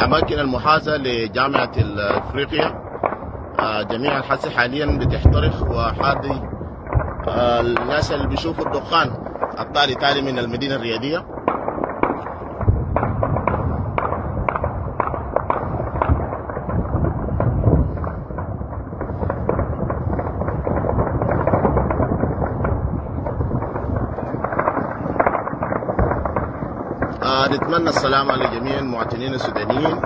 الأماكن المحاذاة لجامعة إفريقيا جميعا حاليا بتحترق، وحادي الناس اللي بيشوفوا الدخان الطالي تالي من المدينة الرياضية. نتمنى السلامة لجميع المواطنين السودانيين.